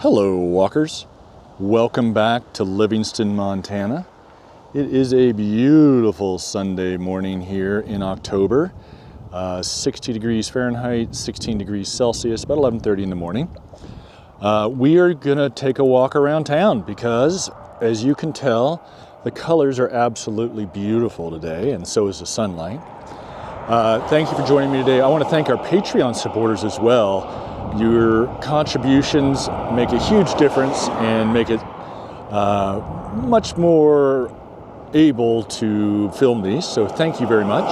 Hello walkers, welcome back to Livingston, Montana. It is a beautiful Sunday morning here in October, 60 degrees Fahrenheit, 16 degrees Celsius, about 11:30 in the morning. We are gonna take a walk around town because, as you can tell, the colors are absolutely beautiful today, and so is the sunlight. Thank you for joining me today. I want to thank our Patreon supporters as well. Your contributions make a huge difference and make it much more able to film these, so thank you very much.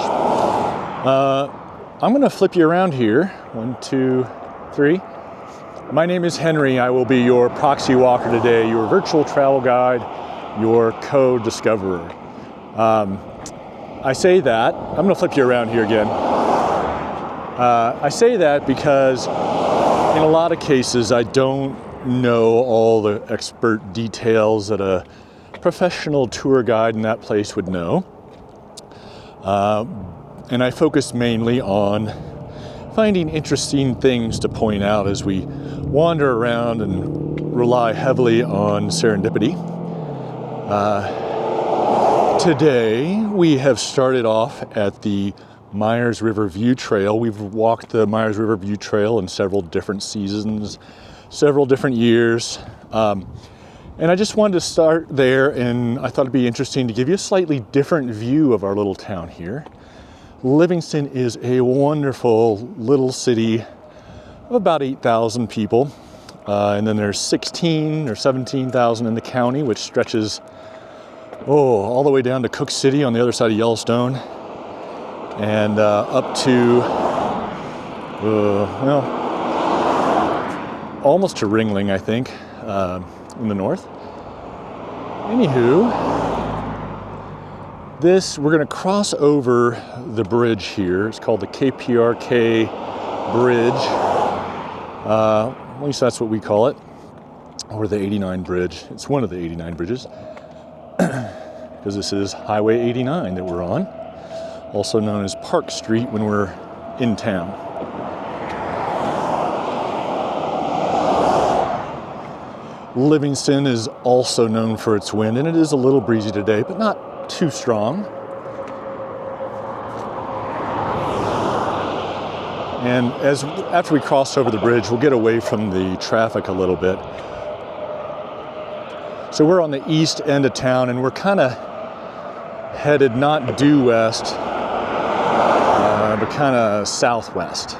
I'm going to flip you around here. 1, 2, 3. My name is Henry. I will be your proxy walker today, your virtual travel guide, your co-discoverer. I say that, I'm going to flip you around here again. I say that because in a lot of cases, I don't know all the expert details that a professional tour guide in that place would know. And I focus mainly on finding interesting things to point out as we wander around and rely heavily on serendipity. Today, we have started off at the Myers River View Trail. We've walked the Myers River View Trail in several different seasons, several different years. And I just wanted to start there, and I thought it'd be interesting to give you a slightly different view of our little town here. Livingston is a wonderful little city of about 8,000 people. And then there's 16 or 17,000 in the county, which stretches all the way down to Cook City on the other side of Yellowstone. And up to, almost to Ringling, I think, in the north. Anywho, we're going to cross over the bridge here. It's called the KPRK Bridge. At least that's what we call it, or the 89 Bridge. It's one of the 89 bridges, because this is Highway 89 that we're on, also known as Park Street when we're in town. Livingston is also known for its wind, and it is a little breezy today, but not too strong. And after we cross over the bridge, we'll get away from the traffic a little bit. So we're on the east end of town, and we're kind of headed not due west, but kind of southwest.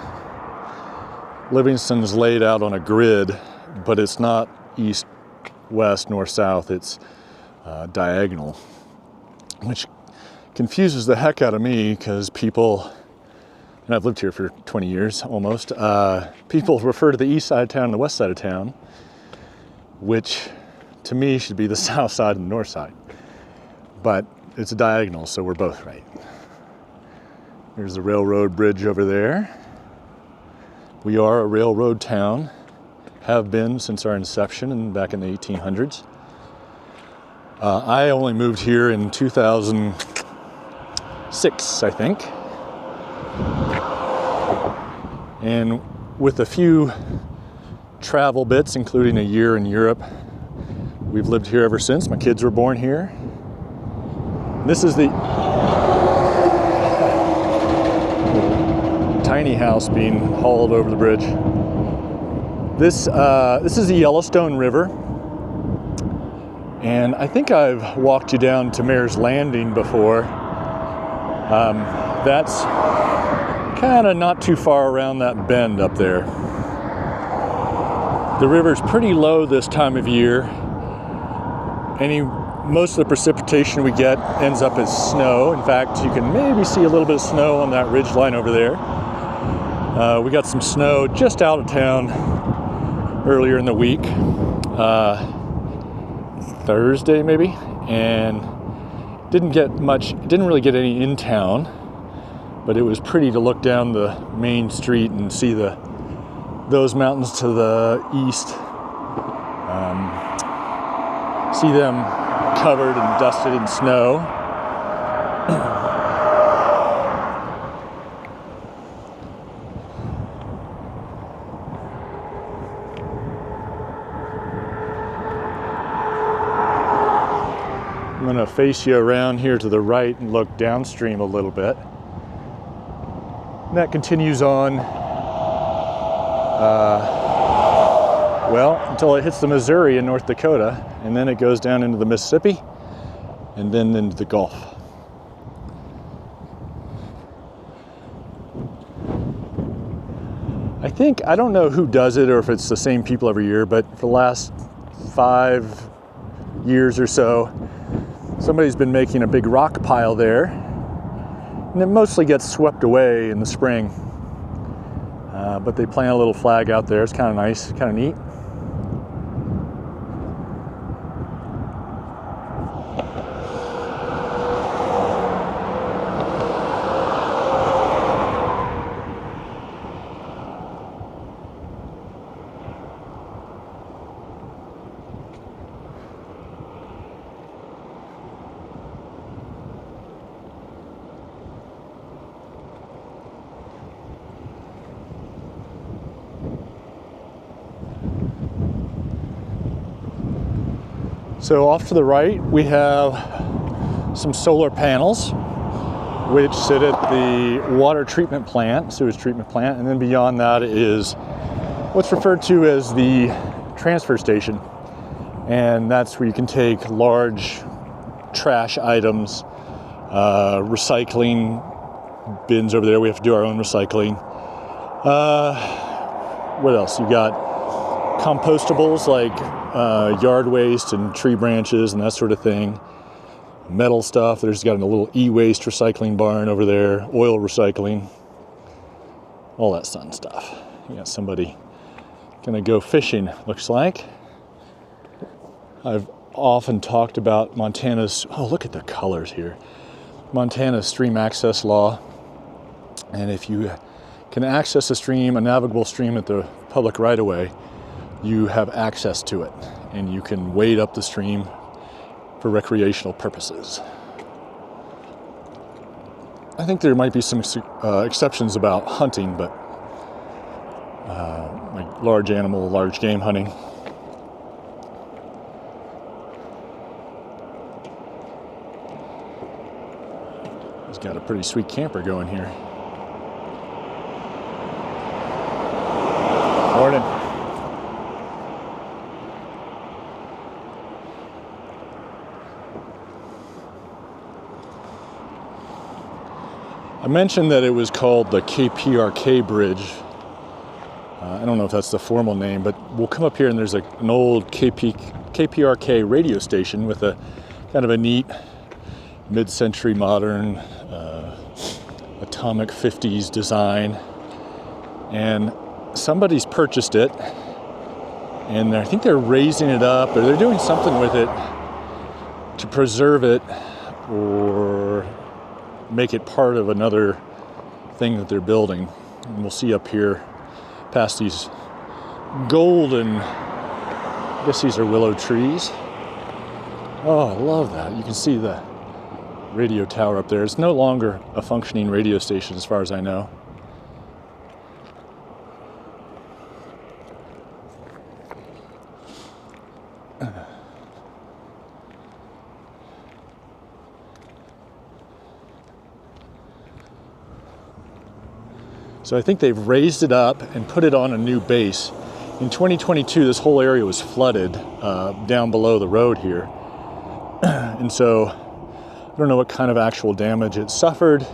Livingston's laid out on a grid, but it's not east, west, north, south. It's diagonal, which confuses the heck out of me because people, and I've lived here for 20 years almost, people refer to the east side of town and the west side of town, which to me should be the south side and the north side. But it's a diagonal, so we're both right. There's the railroad bridge over there. We are a railroad town, have been since our inception and back in the 1800s. I only moved here in 2006, I think. And with a few travel bits, including a year in Europe, we've lived here ever since. My kids were born here. This is the tiny house being hauled over the bridge. This is the Yellowstone River, and I think I've walked you down to Mayor's Landing before. That's kind of not too far around that bend up there. The river's pretty low this time of year. Most of the precipitation we get ends up as snow. In fact, you can maybe see a little bit of snow on that ridge line over there. We got some snow just out of town earlier in the week, Thursday maybe, and didn't really get any in town, but it was pretty to look down the main street and see those mountains to the east, see them covered and dusted in snow. I'm going to face you around here to the right and look downstream a little bit. And that continues on, well, until it hits the Missouri in North Dakota, and then it goes down into the Mississippi, and then into the Gulf. I don't know who does it or if it's the same people every year, but for the last 5 years or so, somebody's been making a big rock pile there, and it mostly gets swept away in the spring. But they plant a little flag out there. It's kind of nice, kind of neat. So off to the right, we have some solar panels, which sit at the water treatment plant, sewage treatment plant, and then beyond that is what's referred to as the transfer station. And that's where you can take large trash items, recycling bins over there. We have to do our own recycling. What else? You got compostables like yard waste and tree branches and that sort of thing. Metal stuff. There's got a little e-waste recycling barn over there. Oil recycling. All that fun stuff. You got somebody gonna go fishing, looks like. I've often talked about Montana's, oh, look at the colors here. Montana's stream access law. And if you can access a stream, a navigable stream at the public right-of-way, you have access to it, and you can wade up the stream for recreational purposes. I think there might be some exceptions about hunting, but like large animal, large game hunting. He's got a pretty sweet camper going here. Morning. I mentioned that it was called the KPRK Bridge. I don't know if that's the formal name, but we'll come up here and there's an old KPRK radio station with a kind of a neat mid-century modern atomic 50s design. And somebody's purchased it, and I think they're raising it up, or they're doing something with it to preserve it or make it part of another thing that they're building. And we'll see up here past these golden, I guess these are willow trees. Oh, I love that. You can see the radio tower up there. It's no longer a functioning radio station as far as I know. So I think they've raised it up and put it on a new base. In 2022, this whole area was flooded down below the road here. And so I don't know what kind of actual damage it suffered,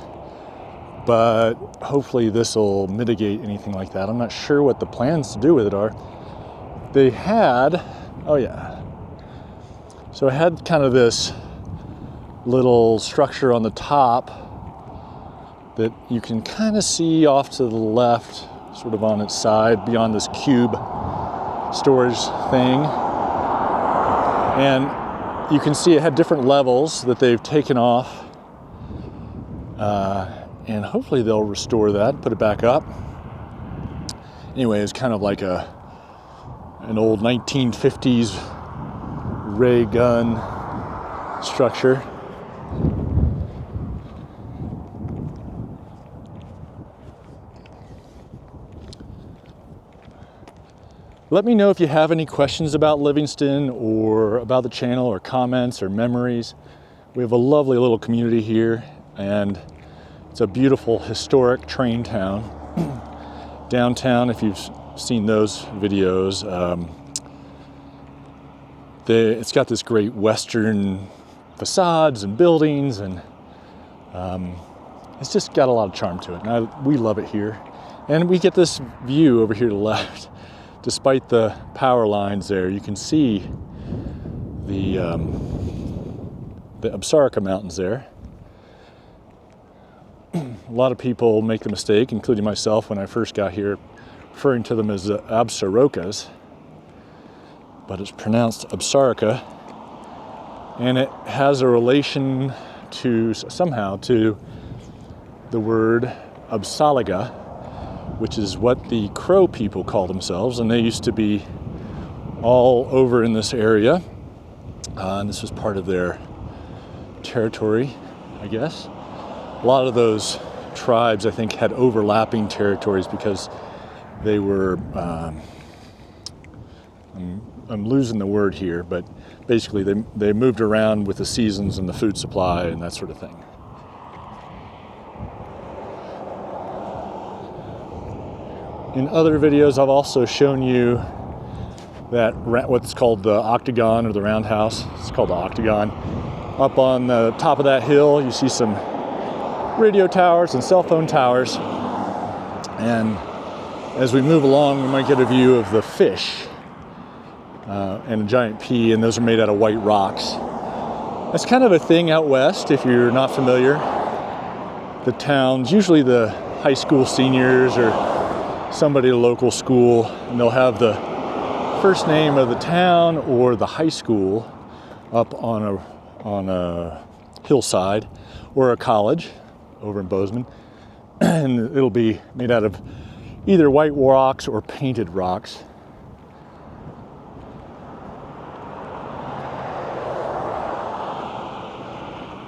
but hopefully this will mitigate anything like that. I'm not sure what the plans to do with it are. They had, oh yeah. So it had kind of this little structure on the top that you can kind of see off to the left, sort of on its side, beyond this cube storage thing. And you can see it had different levels that they've taken off. And hopefully they'll restore that, put it back up. Anyway, it's kind of like an old 1950s ray gun structure. Let me know if you have any questions about Livingston or about the channel or comments or memories. We have a lovely little community here, and it's a beautiful historic train town. Downtown, if you've seen those videos, it's got this great western facades and buildings, and it's just got a lot of charm to it. And we love it here. And we get this view over here to the left. Despite the power lines there, you can see the Absarica Mountains there. A lot of people make the mistake, including myself when I first got here, referring to them as Absarokas, but it's pronounced Absarica, and it has a relation to somehow to the word Absaliga, which is what the Crow people call themselves, and they used to be all over in this area, and this was part of their territory, I guess. A lot of those tribes, I think, had overlapping territories because they were, I'm losing the word here, but basically they moved around with the seasons and the food supply and that sort of thing. In other videos, I've also shown you that what's called the octagon, or the roundhouse. It's called the octagon. Up on the top of that hill, you see some radio towers and cell phone towers. And as we move along, we might get a view of the fish and a giant pea, and those are made out of white rocks. That's kind of a thing out west, if you're not familiar. The towns, usually the high school seniors or somebody at a local school, and they'll have the first name of the town or the high school up on a hillside, or a college over in Bozeman, and it'll be made out of either white rocks or painted rocks.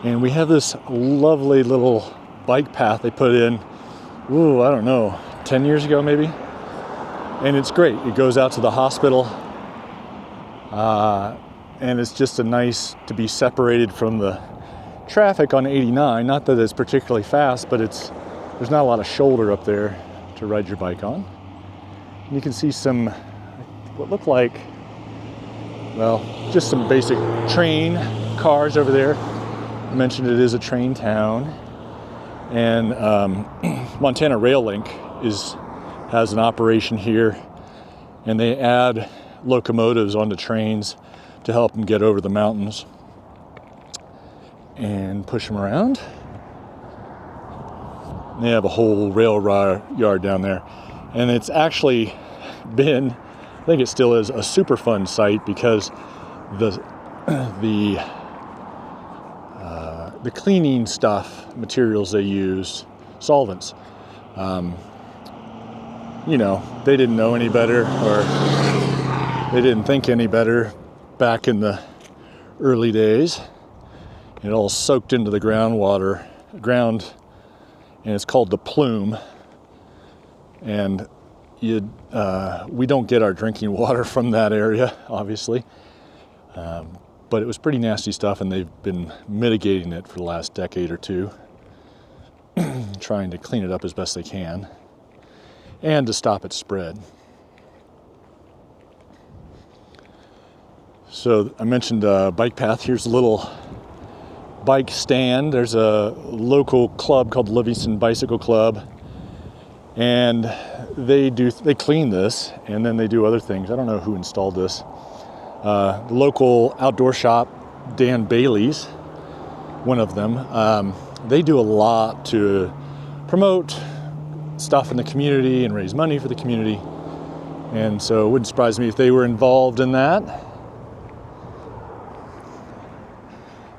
And we have this lovely little bike path they put in, I don't know, 10 years ago maybe, and it's great. It goes out to the hospital, and it's just nice to be separated from the traffic on 89. Not that it's particularly fast, but there's not a lot of shoulder up there to ride your bike on. And you can see some what look like, well, just some basic train cars over there. I mentioned it is a train town, and Montana Rail Link has an operation here, and they add locomotives onto trains to help them get over the mountains and push them around. They have a whole rail yard down there, and it's actually been, I think it still is, a super fun site because the cleaning materials they use, solvents, they didn't know any better, or they didn't think any better back in the early days. It all soaked into the ground, and it's called the plume. And we don't get our drinking water from that area, obviously. But it was pretty nasty stuff, and they've been mitigating it for the last decade or two, trying to clean it up as best they can, and to stop its spread. So I mentioned a bike path. Here's a little bike stand. There's a local club called Livingston Bicycle Club, and they clean this, and then they do other things. I don't know who installed this. The local outdoor shop, Dan Bailey's, one of them, they do a lot to promote stuff in the community and raise money for the community. And so it wouldn't surprise me if they were involved in that.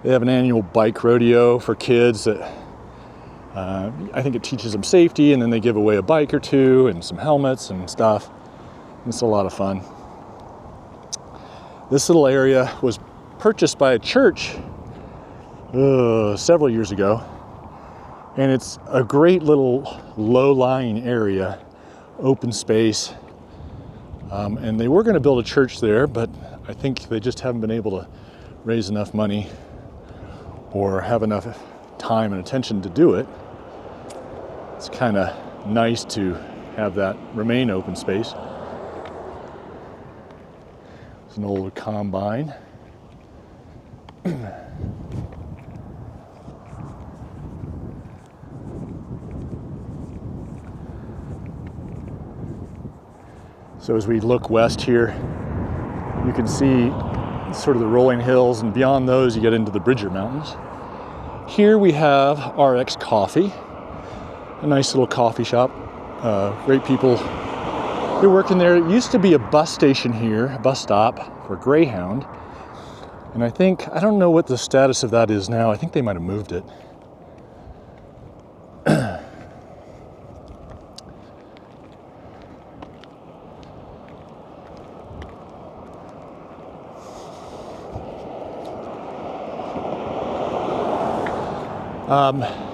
They have an annual bike rodeo for kids that I think it teaches them safety, and then they give away a bike or two and some helmets and stuff. It's a lot of fun. This little area was purchased by a church several years ago, and it's a great little low-lying area, open space, and they were going to build a church there, but I think they just haven't been able to raise enough money or have enough time and attention to do it, it's kind of nice to have that remain open space. It's an old combine. So as we look west here, you can see sort of the rolling hills, and beyond those you get into the Bridger Mountains. Here we have RX Coffee, a nice little coffee shop. Great people. They're working there. It used to be a bus station here, a bus stop for Greyhound. And I don't know what the status of that is now. I think they might have moved it.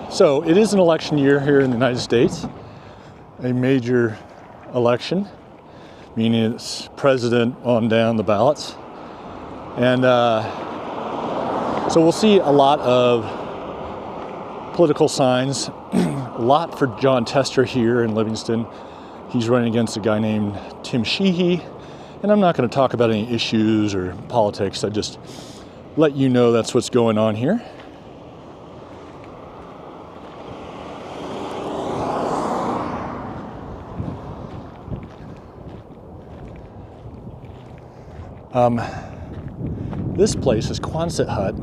So it is an election year here in the United States, a major election, meaning it's president on down the ballots. And so we'll see a lot of political signs, a lot for John Tester here in Livingston. He's running against a guy named Tim Sheehy, and I'm not going to talk about any issues or politics. I just let you know that's what's going on here. This place is Quonset Hut.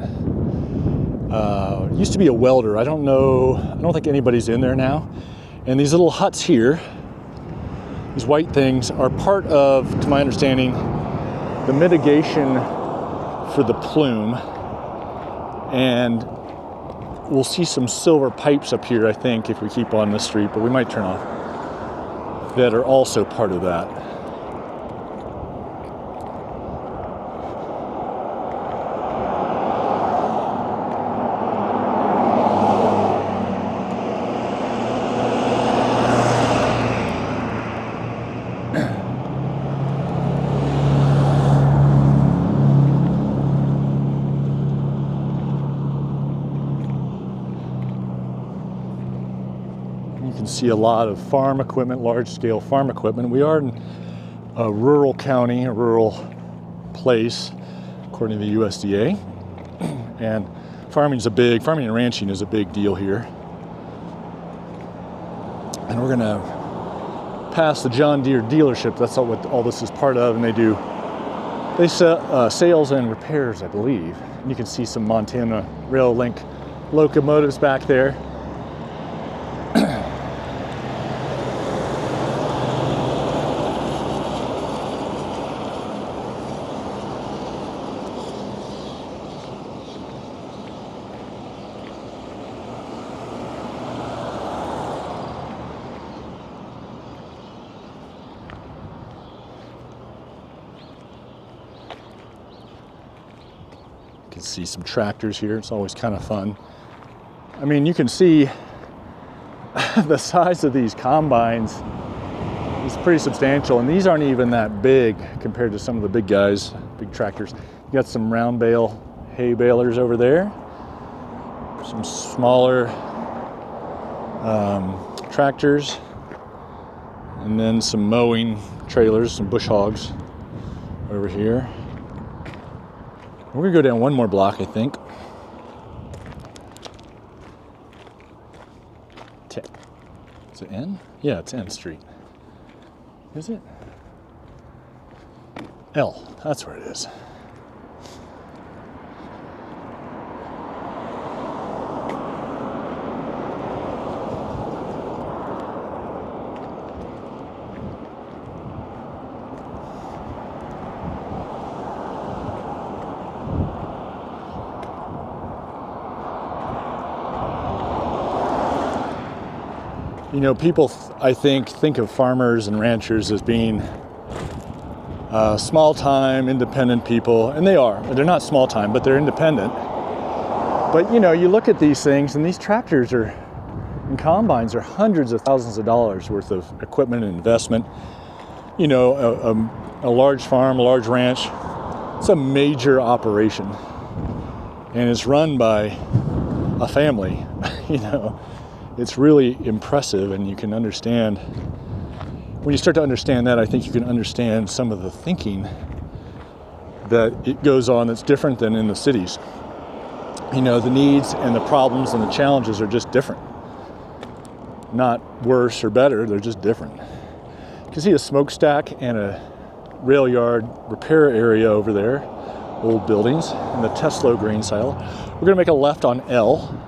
Used to be a welder. I don't think anybody's in there now. And these little huts here, these white things, are part of, to my understanding, the mitigation for the plume. And we'll see some silver pipes up here, I think, if we keep on this street, but we might turn off, that are also part of that. See a lot of farm equipment, large-scale farm equipment. We are in a rural county, a rural place, according to the USDA. And farming and ranching is a big deal here. And we're gonna pass the John Deere dealership. That's what all this is part of, and they sell sales and repairs, I believe. And you can see some Montana Rail Link locomotives back there. You can see some tractors here. It's always kind of fun. I mean, you can see the size of these combines is pretty substantial, and these aren't even that big compared to some of the big guys, big tractors. You got some round bale hay balers over there, some smaller tractors, and then some mowing trailers, some bush hogs over here. We're gonna go down one more block, I think. Is it N? Yeah, it's N Street. Is it? L, that's where it is. You know, people, I think of farmers and ranchers as being small-time, independent people, and they are. They're not small-time, but they're independent. But, you know, you look at these things, and these tractors and combines are hundreds of thousands of dollars worth of equipment and investment. You know, a large farm, a large ranch, it's a major operation. And it's run by a family. You know, it's really impressive, and you can understand, when you start to understand that, I think you can understand some of the thinking that it goes on that's different than in the cities. You know, the needs and the problems and the challenges are just different. Not worse or better, they're just different. You can see a smokestack and a rail yard repair area over there, old buildings, and the Tesla grain silo. We're going to make a left on L.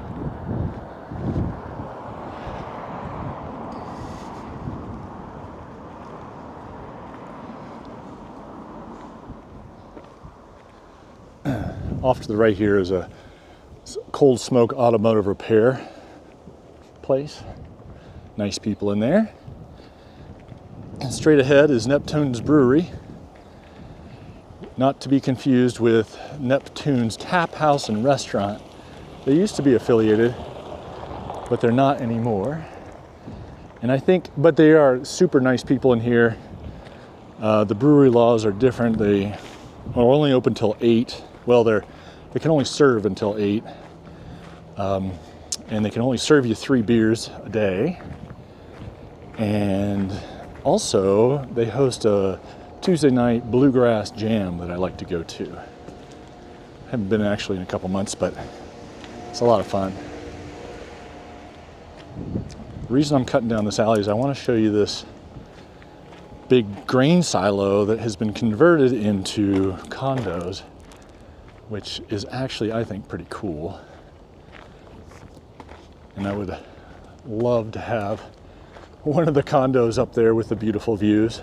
Off to the right here is a cold smoke automotive repair place. Nice people in there. And straight ahead is Neptune's Brewery. Not to be confused with Neptune's Tap House and Restaurant. They used to be affiliated, but they're not anymore. And I think, but they are super nice people in here. The brewery laws are different. They are only open till 8. Well, they can only serve until 8. And they can only serve you 3 beers a day. And also, they host a Tuesday night bluegrass jam that I like to go to. Haven't been actually in a couple months, but it's a lot of fun. The reason I'm cutting down this alley is I want to show you this big grain silo that has been converted into condos, which is actually, I think, pretty cool. And I would love to have one of the condos up there with the beautiful views.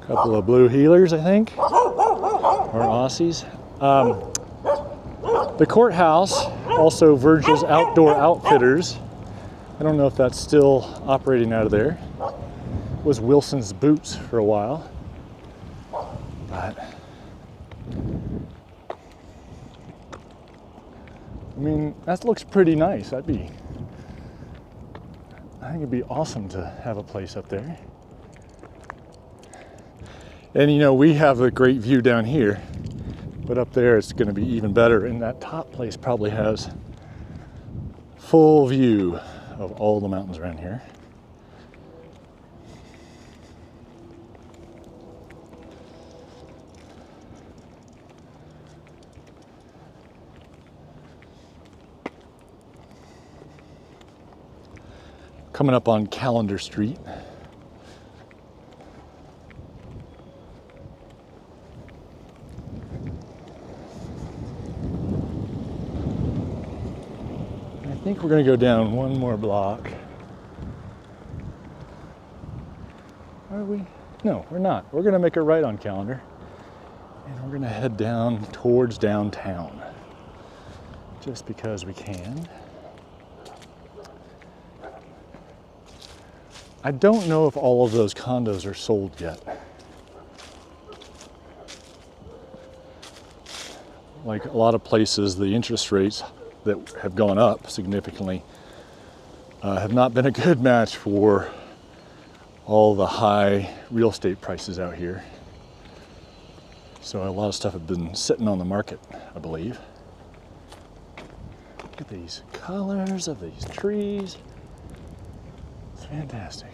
Couple of blue heelers, I think, or Aussies. The courthouse, also Virgil's Outdoor Outfitters. I don't know if that's still operating out of there. It was Wilson's Boots for a while. But I mean, that looks pretty nice. I think it'd be awesome to have a place up there. And you know, we have a great view down here, but up there it's going to be even better. And that top place probably has full view of all the mountains around here. Coming up on Calendar Street. I think we're going to go down one more block. Are we? No, we're not. We're going to make a right on Calendar. And we're going to head down towards downtown. Just because we can. I don't know if all of those condos are sold yet. Like a lot of places, the interest rates that have gone up significantly have not been a good match for all the high real estate prices out here. So a lot of stuff have been sitting on the market, I believe. Look at these colors of these trees. It's fantastic.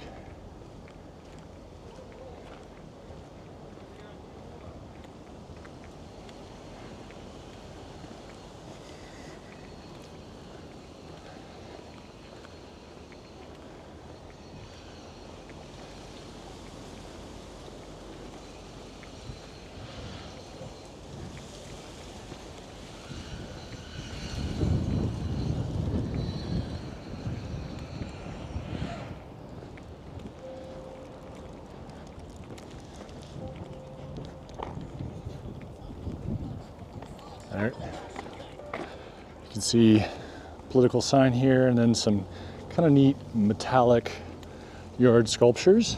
There. You can see political sign here, and then some kind of neat metallic yard sculptures.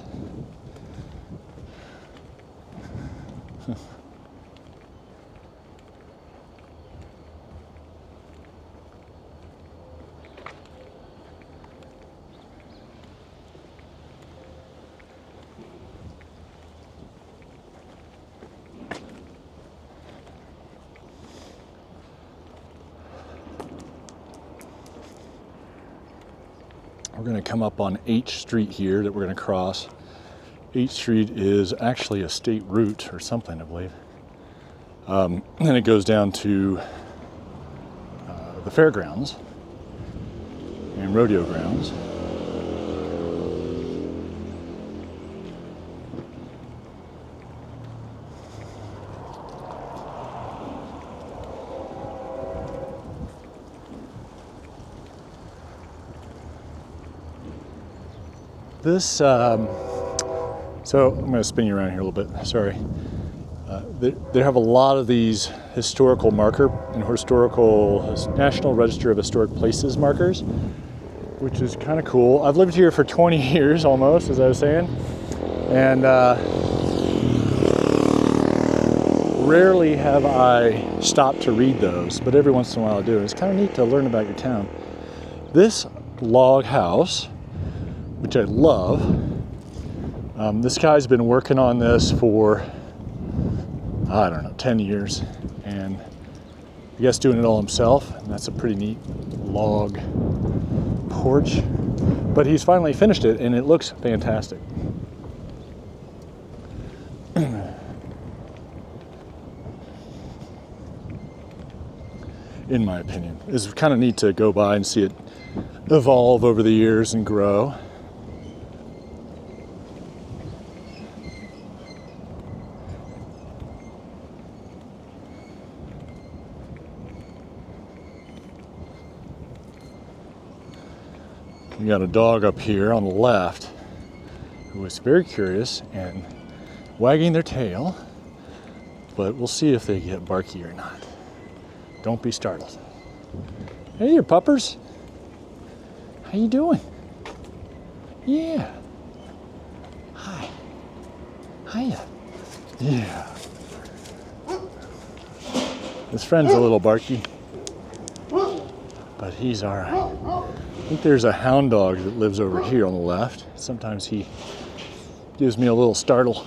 We're going to come up on H Street here that we're going to cross. H Street is actually a state route or something, I believe. And it goes down to the fairgrounds and rodeo grounds. This, so I'm going to spin you around here a little bit, sorry. They have a lot of these historical marker and National Register of Historic Places markers, which is kind of cool. I've lived here for 20 years almost, as I was saying, and rarely have I stopped to read those, but every once in a while I do. It's kind of neat to learn about your town. This log house, which I love. This guy's been working on this for, I don't know, 10 years. And I guess doing it all himself. And that's a pretty neat log porch. But he's finally finished it and it looks fantastic. In my opinion. It's kind of neat to go by and see it evolve over the years and grow. We got a dog up here on the left who is very curious and wagging their tail, but we'll see if they get barky or not. Don't be startled. Hey there, puppers. How you doing? Yeah. Hi. Hiya. Yeah. His friend's a little barky, but he's all right. I think there's a hound dog that lives over here on the left. Sometimes he gives me a little startle.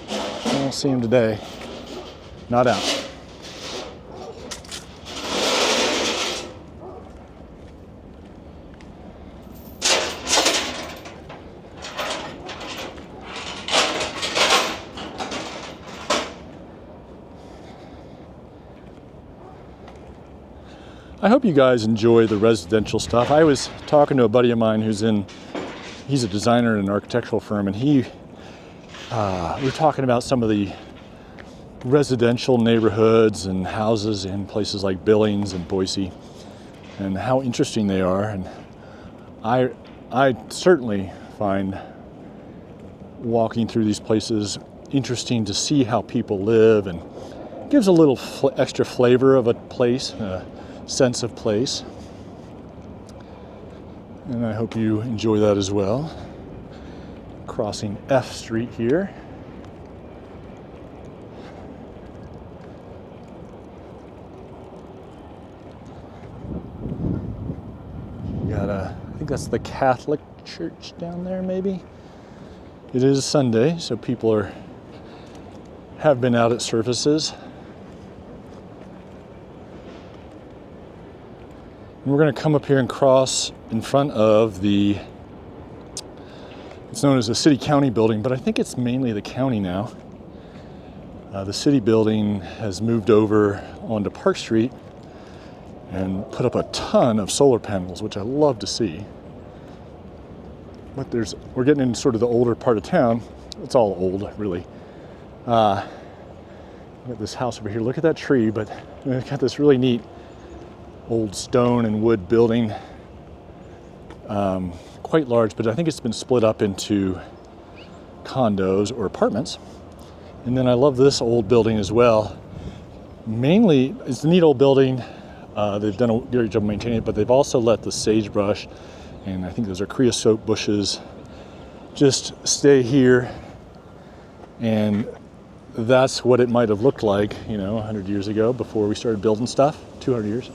I don't see him today. Not out. I hope you guys enjoy the residential stuff. I was talking to a buddy of mine he's a designer in an architectural firm, and we were talking about some of the residential neighborhoods and houses in places like Billings and Boise and how interesting they are. And I certainly find walking through these places interesting to see how people live, and gives a little extra flavor of a place. Sense of place, and I hope you enjoy that as well. Crossing F Street here. We got I think that's the Catholic church down there, maybe. It is Sunday, so people have been out at services. We're going to come up here and cross in front of it's known as the city county building, but I think it's mainly the county now. The city building has moved over onto Park Street and put up a ton of solar panels, which I love to see. But we're getting in sort of the older part of town. It's all old, really. Got this house over here. Look at that tree, but it's got this really neat old stone and wood building, quite large, but I think it's been split up into condos or apartments. And then I love this old building as well. Mainly, it's a neat old building. They've done a great job maintaining it, but they've also let the sagebrush, and I think those are creosote bushes, just stay here. And that's what it might have looked like, 100 years ago before we started building stuff, 200 years.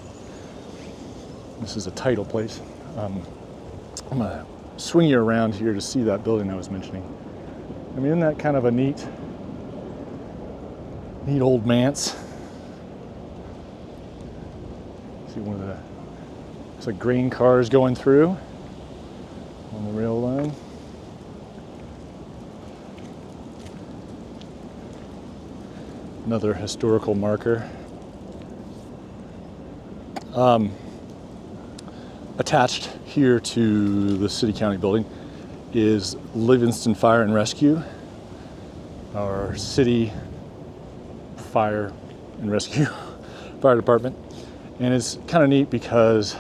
This is a title place. I'm gonna swing you around here to see that building I was mentioning. I mean, isn't that kind of a neat old manse? See it's like grain cars going through. on the rail line. Another historical marker. Attached here to the city county building is Livingston Fire and Rescue, our city fire and rescue fire department. And it's kind of neat because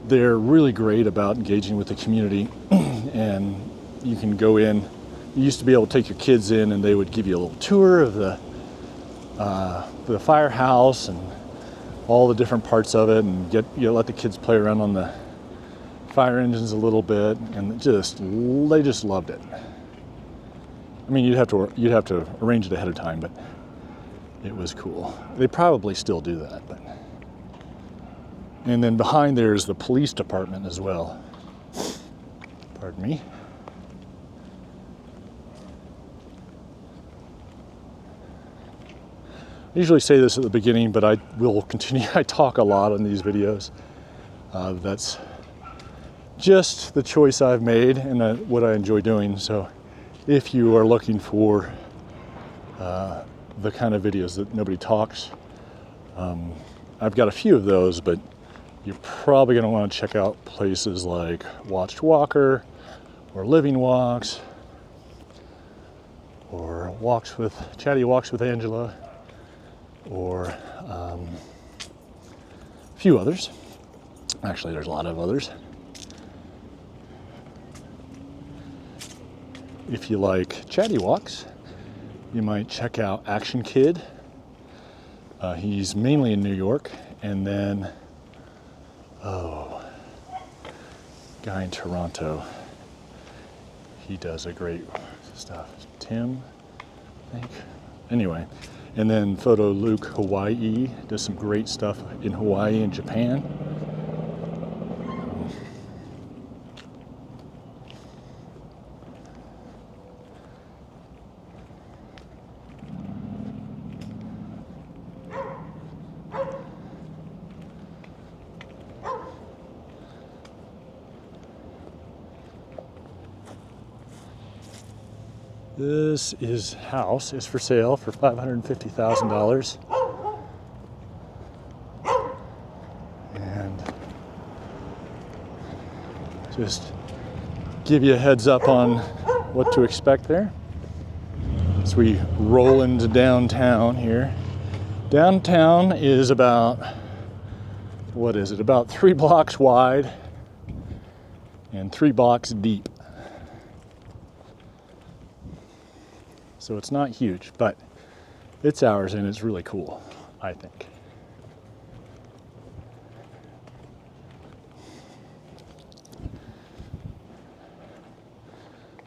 they're really great about engaging with the community. And you can go in. You used to be able to take your kids in and they would give you a little tour of the firehouse and all the different parts of it, and let the kids play around on the fire engines a little bit, and they just loved it. I mean, you'd have to arrange it ahead of time, but it was cool. They probably still do that. And then behind there is the police department as well. Pardon me. I usually say this at the beginning, but I will continue. I talk a lot on these videos. That's just the choice I've made and what I enjoy doing. So if you are looking for the kind of videos that nobody talks, I've got a few of those, but you're probably going to want to check out places like Watched Walker or Living Walks or Chatty Walks with Angela, or a few others. Actually, there's a lot of others. If you like chatty walks, you might check out Action Kid. He's mainly in New York, and then guy in Toronto. He does a great stuff. Tim, I think. Anyway. And then Photo Luke Hawaii does some great stuff in Hawaii and Japan. This house is for sale for $550,000. And just give you a heads up on what to expect there. As we roll into downtown here. Downtown is about 3 blocks wide and 3 blocks deep. So it's not huge, but it's ours and it's really cool, I think.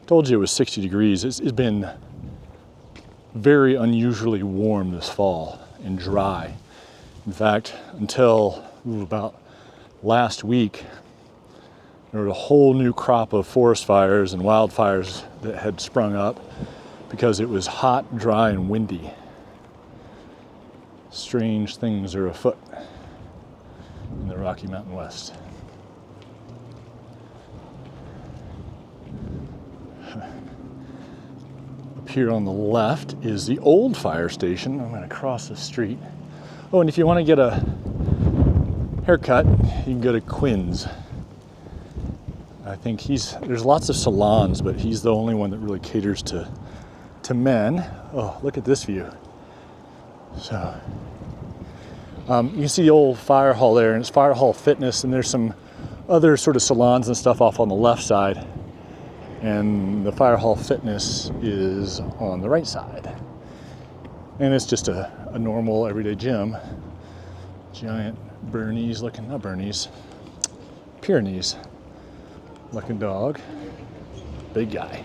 Told you it was 60 degrees. It's been very unusually warm this fall and dry. In fact, until about last week, there was a whole new crop of forest fires and wildfires that had sprung up because it was hot, dry, and windy. Strange things are afoot in the Rocky Mountain West. Up here on the left is the old fire station. I'm going to cross the street. Oh, and if you want to get a haircut, you can go to Quinn's. I think there's lots of salons, but he's the only one that really caters to men. Oh, look at this view. So, you can see the old fire hall there, and it's Fire Hall Fitness, and there's some other sort of salons and stuff off on the left side, and the Fire Hall Fitness is on the right side. And it's just a normal everyday gym. Giant Pyrenees looking dog. Big guy.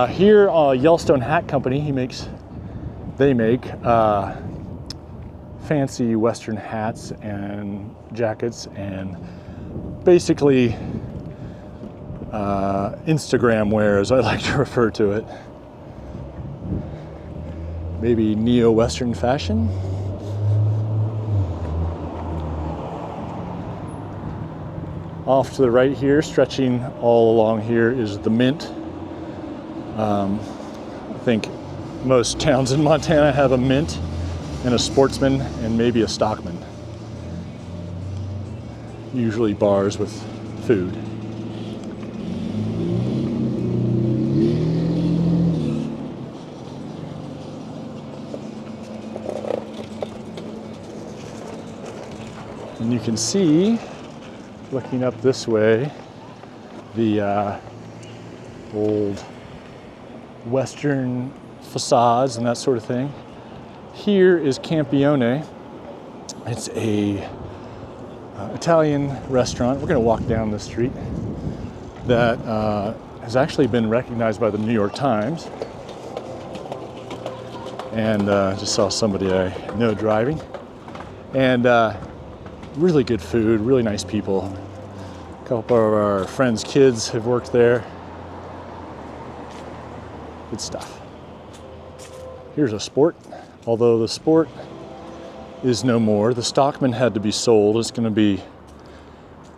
Here, Yellowstone Hat Company, they make fancy Western hats and jackets and basically Instagram wear, as I like to refer to it. Maybe neo-Western fashion. Off to the right here, stretching all along here, is the Mint. I think most towns in Montana have a Mint and a Sportsman and maybe a Stockman. Usually bars with food. And you can see, looking up this way, the old Western facades and that sort of thing. Here is Campione. It's a Italian restaurant. We're going to walk down the street that has actually been recognized by the New York Times. And just saw somebody I know driving. And really good food, really nice people. A couple of our friends' kids have worked there. Good stuff. Here's a Sport, although the Sport is no more. The Stockman had to be sold. It's going to be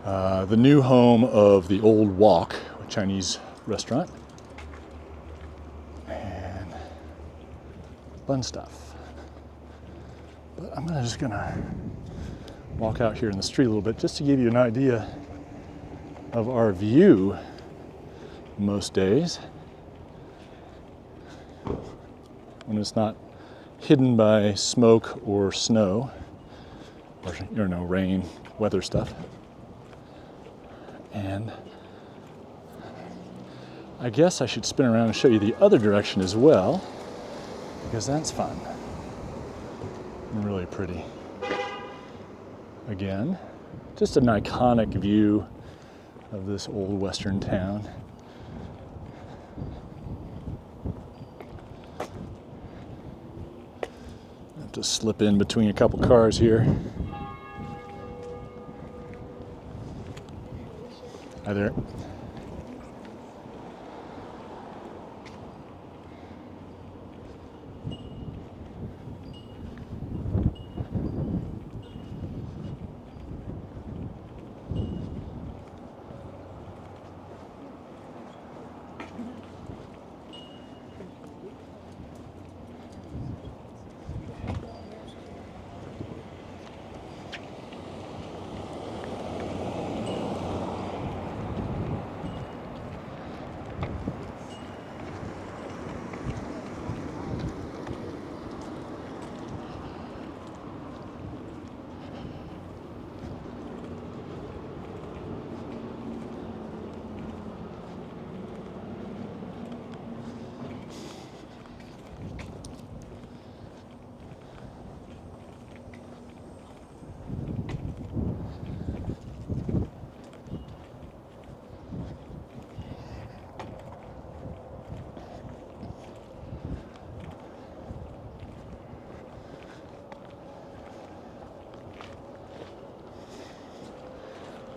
the new home of the Old Wok, a Chinese restaurant. And fun stuff. But I'm just going to walk out here in the street a little bit just to give you an idea of our view most days when it's not hidden by smoke or snow or rain, weather stuff. And I guess I should spin around and show you the other direction as well, because that's fun and really pretty. Again, just an iconic view of this old Western town. I have to slip in between a couple cars here. Hi there.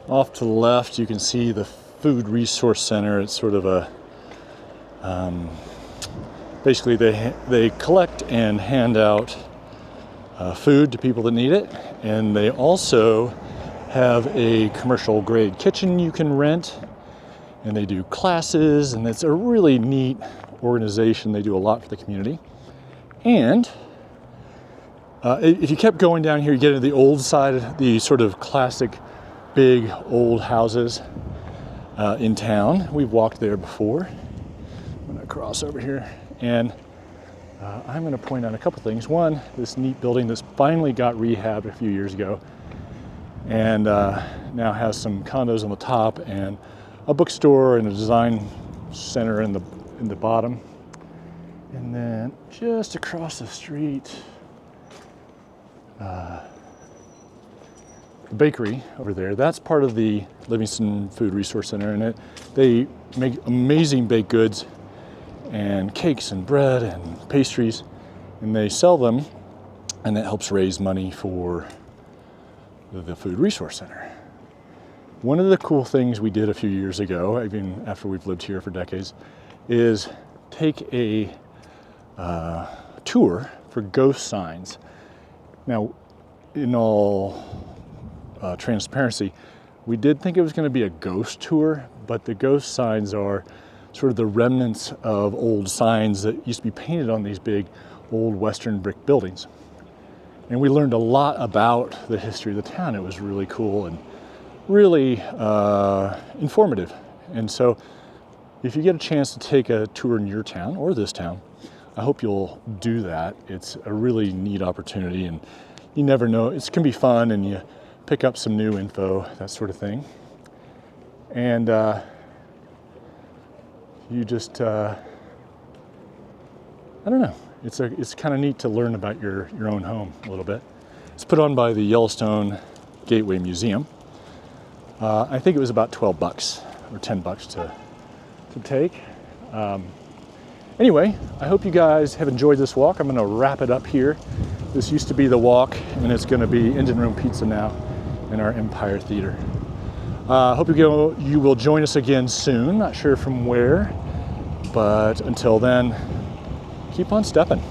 Off to the left, you can see the Food Resource Center. It's sort of a, basically they collect and hand out food to people that need it. And they also have a commercial grade kitchen you can rent. And they do classes, and it's a really neat organization. They do a lot for the community. And if you kept going down here, you get into the old side, the sort of classic big old houses in town. We've walked there before. I'm going to cross over here, and I'm going to point out a couple things. One, this neat building that's finally got rehabbed a few years ago, and now has some condos on the top and a bookstore and a design center in the bottom. And then just across the street, bakery over there. That's part of the Livingston Food Resource Center, and they make amazing baked goods and cakes and bread and pastries, and they sell them, and it helps raise money for the Food Resource Center. One of the cool things we did a few years ago, even after we've lived here for decades, is take a tour for ghost signs. Now, in all transparency, We did think it was going to be a ghost tour, but the ghost signs are sort of the remnants of old signs that used to be painted on these big old Western brick buildings. And we learned a lot about the history of the town. It was really cool and really informative. And so if you get a chance to take a tour in your town or this town, I hope you'll do that. It's a really neat opportunity, and you never know. It can be fun, and you pick up some new info, that sort of thing. And you just, I don't know. It's kind of neat to learn about your own home a little bit. It's put on by the Yellowstone Gateway Museum. I think it was about $12 or $10 to take. Anyway, I hope you guys have enjoyed this walk. I'm going to wrap it up here. This used to be the walk, and it's going to be Engine Room Pizza now in our Empire Theater. Hope you will join us again soon. Not sure from where, but until then, keep on stepping.